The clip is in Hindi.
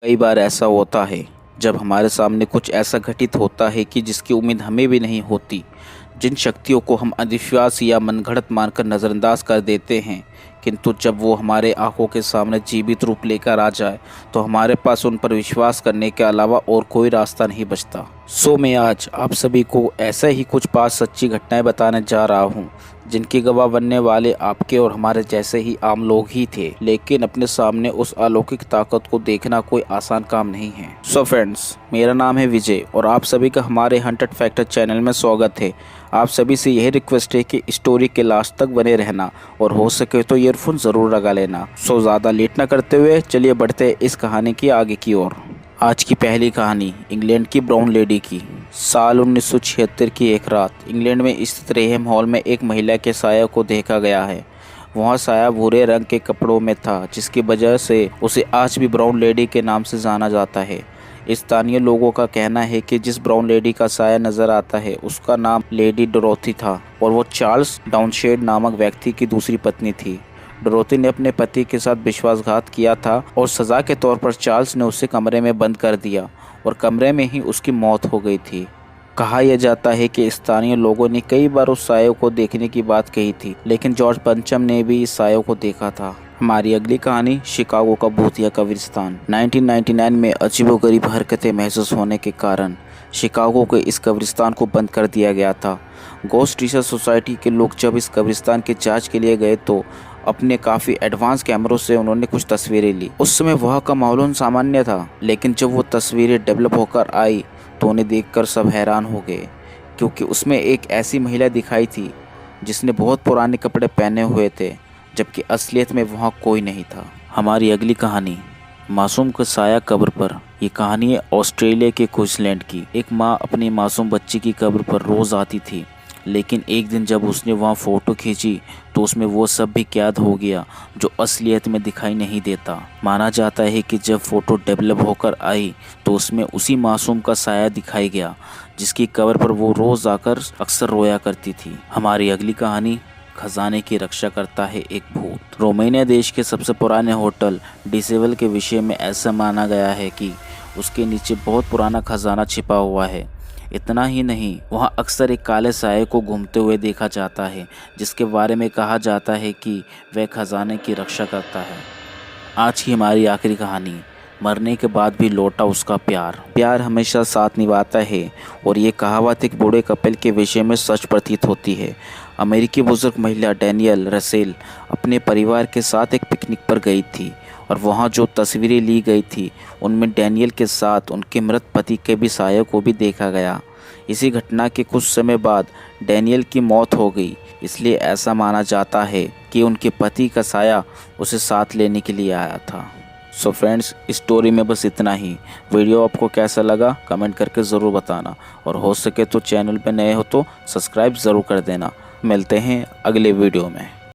कई बार ऐसा होता है जब हमारे सामने कुछ ऐसा घटित होता है कि जिसकी उम्मीद हमें भी नहीं होती। जिन शक्तियों को हम अंधविश्वास या मनगढ़ंत मानकर नज़रअंदाज कर देते हैं, किंतु जब वो हमारे आंखों के सामने जीवित रूप लेकर आ जाए तो हमारे पास उन पर विश्वास करने के अलावा और कोई रास्ता नहीं बचता। मैं आज आप सभी को ऐसे ही कुछ 5 सच्ची घटनाएं बताने जा रहा हूं, जिनके गवाह बनने वाले आपके और हमारे जैसे ही आम लोग ही थे, लेकिन अपने सामने उस अलौकिक ताकत को देखना कोई आसान काम नहीं है। फ्रेंड्स, मेरा नाम है विजय और आप सभी का हमारे हंटेड फैक्टर चैनल में स्वागत है। आप सभी से यह रिक्वेस्ट है कि स्टोरी के लास्ट तक बने रहना और हो सके तो ईयरफोन ज़रूर लगा लेना। ज़्यादा लेट ना करते हुए चलिए बढ़ते हैं इस कहानी की आगे की ओर। आज की पहली कहानी इंग्लैंड की ब्राउन लेडी की। साल 1976 की एक रात इंग्लैंड में स्थित रेहम हॉल में एक महिला के साया को देखा गया है। वहाँ साया भूरे रंग के कपड़ों में था, जिसकी वजह से उसे आज भी ब्राउन लेडी के नाम से जाना जाता है। स्थानीय लोगों का कहना है कि जिस ब्राउन लेडी का साया नजर आता है उसका नाम लेडी डोरोथी था और वो चार्ल्स डाउनशेड नामक व्यक्ति की दूसरी पत्नी थी। डोरोथी ने अपने पति के साथ विश्वासघात किया था और सजा के तौर पर चार्ल्स ने उसे कमरे में बंद कर दिया और कमरे में ही उसकी मौत हो गई थी। कहा यह जाता है कि स्थानीय लोगों ने कई बार उस सायों को देखने की बात कही थी, लेकिन जॉर्ज पंचम ने भी इस सायों को देखा था। हमारी अगली कहानी शिकागो का भूतिया कब्रिस्तान। 1999 में अजीबोगरीब हरकतें महसूस होने के कारण शिकागो के इस कब्रिस्तान को बंद कर दिया गया था। गोस्ट रिसर्च सोसाइटी के लोग जब इस कब्रिस्तान की जांच के लिए गए तो अपने काफ़ी एडवांस कैमरों से उन्होंने कुछ तस्वीरें ली। उस समय वहाँ का माहौल सामान्य था, लेकिन जब वो तस्वीरें डेवलप होकर आई तो उन्हें देखकर सब हैरान हो गए, क्योंकि उसमें एक ऐसी महिला दिखाई थी जिसने बहुत पुराने कपड़े पहने हुए थे, जबकि असलियत में वहाँ कोई नहीं था। हमारी अगली कहानी मासूम का साया कब्र पर। ये कहानी है ऑस्ट्रेलिया के क्वींसलैंड की। एक माँ अपनी मासूम बच्ची की कब्र पर रोज़ आती थी, लेकिन एक दिन जब उसने वहाँ फ़ोटो खींची तो उसमें वो सब भी कैद हो गया जो असलियत में दिखाई नहीं देता। माना जाता है कि जब फ़ोटो डेवलप होकर आई तो उसमें उसी मासूम का साया दिखाई गया जिसकी कब्र पर वो रोज़ आकर अक्सर रोया करती थी। हमारी अगली कहानी खजाने की रक्षा करता है एक भूत। रोमानिया देश के सबसे पुराने होटल डिसेवल के विषय में ऐसा माना गया है कि उसके नीचे बहुत पुराना खजाना छिपा हुआ है। इतना ही नहीं, वहाँ अक्सर एक काले साये को घूमते हुए देखा जाता है, जिसके बारे में कहा जाता है कि वह खजाने की रक्षा करता है। आज की हमारी आखिरी कहानी मरने के बाद भी लौटा उसका प्यार। प्यार हमेशा साथ निभाता है और ये कहावत एक बूढ़े कपल के विषय में सच प्रतीत होती है। अमेरिकी बुजुर्ग महिला डैनियल रसेल अपने परिवार के साथ एक पिकनिक पर गई थी और वहाँ जो तस्वीरें ली गई थी उनमें डैनियल के साथ उनके मृत पति के भी साये को भी देखा गया। इसी घटना के कुछ समय बाद डैनियल की मौत हो गई, इसलिए ऐसा माना जाता है कि उनके पति का साया उसे साथ लेने के लिए आया था। फ्रेंड्स, इस स्टोरी में बस इतना ही। वीडियो आपको कैसा लगा कमेंट करके ज़रूर बताना और हो सके तो चैनल पर नए हो तो सब्सक्राइब ज़रूर कर देना। मिलते हैं अगले वीडियो में।